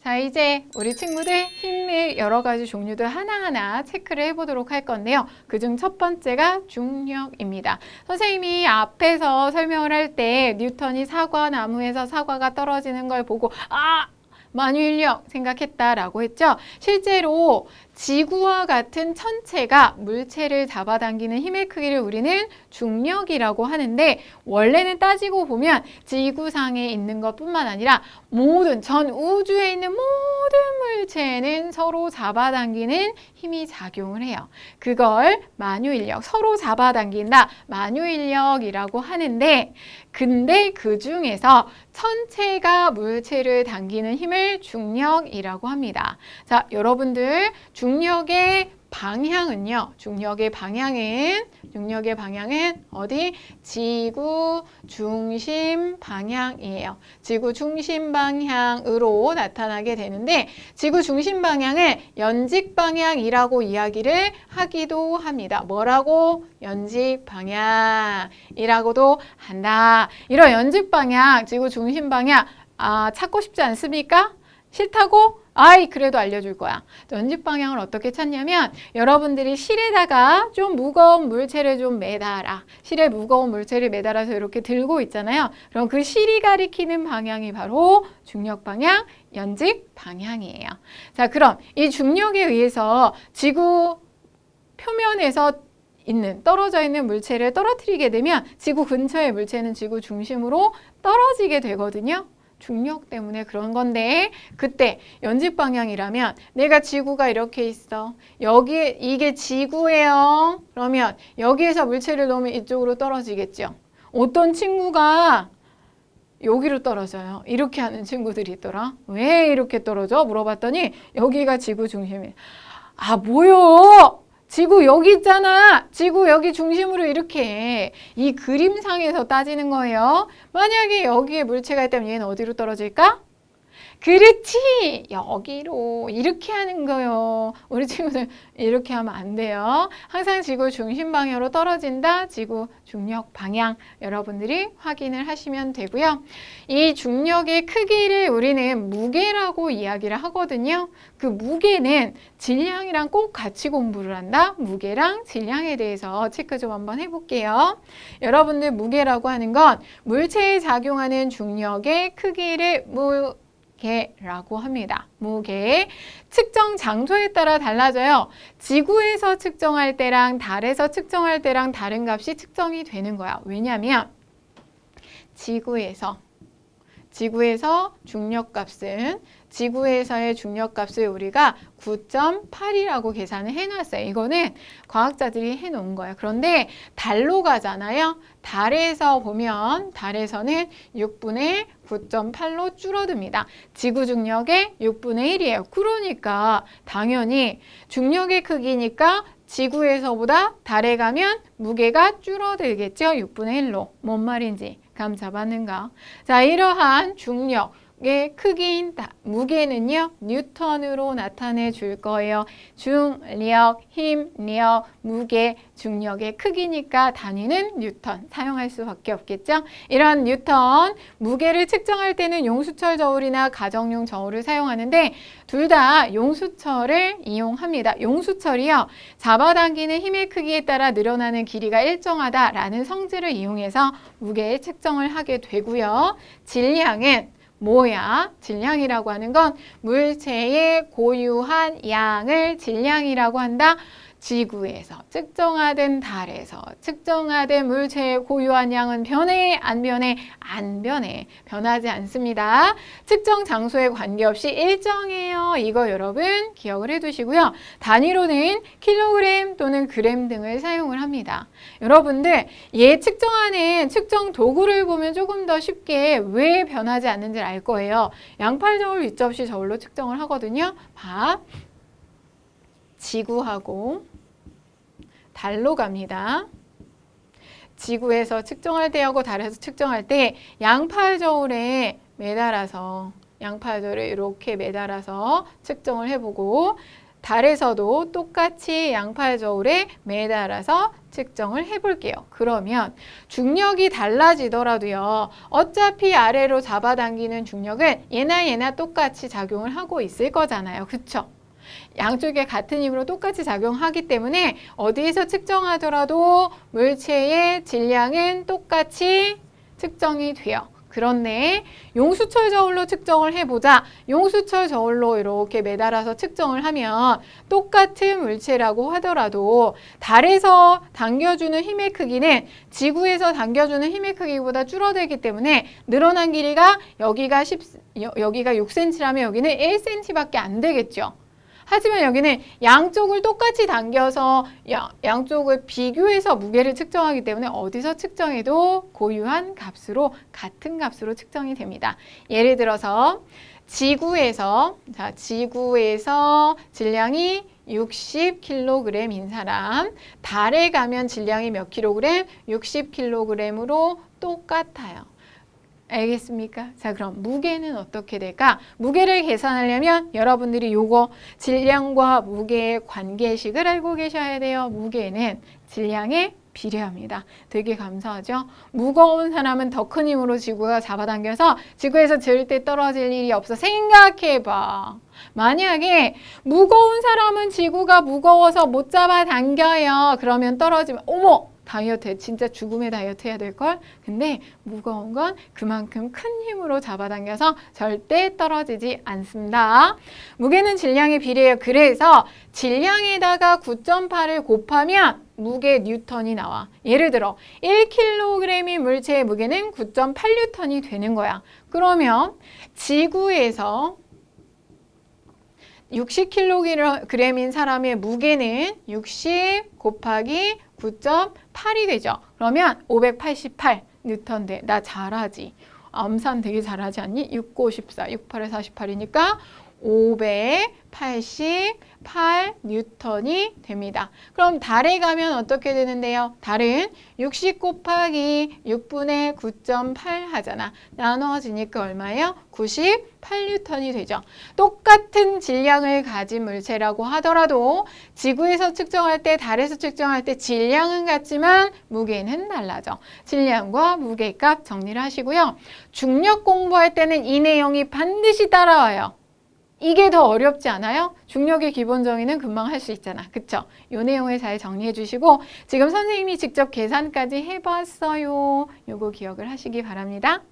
자, 이제 우리 친구들 힘의 여러 가지 종류들 하나하나 체크를 해보도록 할 건데요. 그중 첫 번째가 중력입니다. 선생님이 앞에서 설명을 할 때 뉴턴이 사과나무에서 사과가 떨어지는 걸 보고 만유인력 생각했다라고 했죠. 실제로 지구와 같은 천체가 물체를 잡아당기는 힘의 크기를 우리는 중력이라고 하는데, 원래는 따지고 보면 지구상에 있는 것뿐만 아니라 모든 전 우주에 있는 모든 물체는 서로 잡아당기는 힘이 작용을 해요. 그걸 만유인력, 서로 잡아당긴다, 만유인력이라고 하는데, 근데 그 중에서 천체가 물체를 당기는 힘을 중력이라고 합니다. 자, 여러분들 중력의 방향은요. 중력의 방향은 어디? 지구 중심 방향이에요. 지구 중심 방향으로 나타나게 되는데, 지구 중심 방향을 연직 방향이라고 이야기를 하기도 합니다. 뭐라고? 연직 방향이라고도 한다. 이런 연직 방향, 지구 중심 방향 찾고 싶지 않습니까? 싫다고? 그래도 알려줄 거야. 연직 방향을 어떻게 찾냐면, 여러분들이 실에다가 좀 무거운 물체를 좀 매달아. 실에 무거운 물체를 매달아서 이렇게 들고 있잖아요. 그럼 그 실이 가리키는 방향이 바로 중력 방향, 연직 방향이에요. 자, 그럼 이 중력에 의해서 지구 표면에서 떨어져 있는 물체를 떨어뜨리게 되면 지구 근처의 물체는 지구 중심으로 떨어지게 되거든요. 중력 때문에 그런 건데, 그때 연직 방향이라면 내가 지구가 이렇게 있어. 이게 지구예요. 그러면 여기에서 물체를 놓으면 이쪽으로 떨어지겠죠. 어떤 친구가 여기로 떨어져요. 이렇게 하는 친구들이 있더라. 왜 이렇게 떨어져? 물어봤더니 여기가 지구 중심이에요. 뭐요? 지구 여기 있잖아. 지구 여기 중심으로 이렇게 해. 이 그림상에서 따지는 거예요. 만약에 여기에 물체가 있다면 얘는 어디로 떨어질까? 그렇지! 여기로 이렇게 하는 거요. 우리 친구들 이렇게 하면 안 돼요. 항상 지구 중심 방향으로 떨어진다. 지구 중력 방향 여러분들이 확인을 하시면 되고요. 이 중력의 크기를 우리는 무게라고 이야기를 하거든요. 그 무게는 질량이랑 꼭 같이 공부를 한다. 무게랑 질량에 대해서 체크 좀 한번 해볼게요. 여러분들 무게라고 하는 건 물체에 작용하는 중력의 크기를 무게라고 합니다. 무게. 측정 장소에 따라 달라져요. 지구에서 측정할 때랑 달에서 측정할 때랑 다른 값이 측정이 되는 거야. 왜냐하면 지구에서 중력값은 지구에서의 중력값을 우리가 9.8이라고 계산을 해놨어요. 이거는 과학자들이 해놓은 거예요. 그런데 달로 가잖아요. 달에서 보면 달에서는 6분의 9.8로 줄어듭니다. 지구 중력의 6분의 1이에요. 그러니까 당연히 중력의 크기니까 지구에서보다 달에 가면 무게가 줄어들겠죠. 6분의 1로. 뭔 말인지 감 잡았는가? 자, 이러한 중력의 크기인 무게는요, 뉴턴으로 나타내 줄 거예요. 중력, 힘력, 무게, 중력의 크기니까 단위는 뉴턴 사용할 수밖에 없겠죠. 이런 뉴턴, 무게를 측정할 때는 용수철 저울이나 가정용 저울을 사용하는데 둘 다 용수철을 이용합니다. 용수철이요, 잡아당기는 힘의 크기에 따라 늘어나는 길이가 일정하다라는 성질을 이용해서 무게의 측정을 하게 되고요. 질량은 뭐야? 질량이라고 하는 건 물체의 고유한 양을 질량이라고 한다. 지구에서 측정하든 달에서 측정하든 물체의 고유한 양은 변해? 안 변해? 안 변해. 변하지 않습니다. 측정 장소에 관계없이 일정해요. 이거 여러분 기억을 해두시고요. 단위로는 킬로그램 또는 그램 등을 사용을 합니다. 여러분들 얘 측정하는 측정 도구를 보면 조금 더 쉽게 왜 변하지 않는지 알 거예요. 양팔 저울, 윗접시 저울로 측정을 하거든요. 봐. 지구하고 달로 갑니다. 지구에서 측정할 때하고 달에서 측정할 때 양팔 저울에 매달아서 양팔 저울에 이렇게 매달아서 측정을 해보고 달에서도 똑같이 양팔 저울에 매달아서 측정을 해볼게요. 그러면 중력이 달라지더라도요. 어차피 아래로 잡아당기는 중력은 얘나 똑같이 작용을 하고 있을 거잖아요. 그쵸? 양쪽에 같은 힘으로 똑같이 작용하기 때문에 어디에서 측정하더라도 물체의 질량은 똑같이 측정이 돼요. 그런데 용수철 저울로 측정을 해보자. 용수철 저울로 이렇게 매달아서 측정을 하면 똑같은 물체라고 하더라도 달에서 당겨주는 힘의 크기는 지구에서 당겨주는 힘의 크기보다 줄어들기 때문에 늘어난 길이가 여기가 6cm라면 여기는 1cm밖에 안 되겠죠. 하지만 여기는 양쪽을 똑같이 당겨서 양쪽을 비교해서 무게를 측정하기 때문에 어디서 측정해도 고유한 값으로 같은 값으로 측정이 됩니다. 예를 들어서 지구에서 질량이 60kg인 사람, 달에 가면 질량이 몇 kg? 60kg으로 똑같아요. 알겠습니까? 자, 그럼 무게는 어떻게 될까? 무게를 계산하려면 여러분들이 요거 질량과 무게의 관계식을 알고 계셔야 돼요. 무게는 질량에 비례합니다. 되게 감사하죠? 무거운 사람은 더 큰 힘으로 지구가 잡아당겨서 지구에서 절대 떨어질 일이 없어. 생각해봐. 만약에 무거운 사람은 지구가 무거워서 못 잡아당겨요. 그러면 떨어지면 어머! 다이어트 진짜 죽음의 다이어트 해야 될걸? 근데 무거운 건 그만큼 큰 힘으로 잡아당겨서 절대 떨어지지 않습니다. 무게는 질량에 비례해요. 그래서 질량에다가 9.8을 곱하면 무게 뉴턴이 나와. 예를 들어 1kg인 물체의 무게는 9.8뉴턴이 되는 거야. 그러면 지구에서 60kg인 사람의 무게는 60 곱하기 9.8이 되죠. 그러면 588뉴턴 돼. 나 잘하지. 암산 되게 잘하지 않니? 6, 9, 14, 6, 8에 48이니까 588뉴턴이 됩니다. 그럼 달에 가면 어떻게 되는데요? 달은 60 곱하기 6분의 9.8 하잖아. 나눠지니까 얼마예요? 98뉴턴이 되죠. 똑같은 질량을 가진 물체라고 하더라도 지구에서 측정할 때, 달에서 측정할 때 질량은 같지만 무게는 달라져. 질량과 무게값 정리를 하시고요. 중력 공부할 때는 이 내용이 반드시 따라와요. 이게 더 어렵지 않아요? 중력의 기본 정의는 금방 할 수 있잖아. 그쵸? 이 내용을 잘 정리해 주시고 지금 선생님이 직접 계산까지 해봤어요. 요거 기억을 하시기 바랍니다.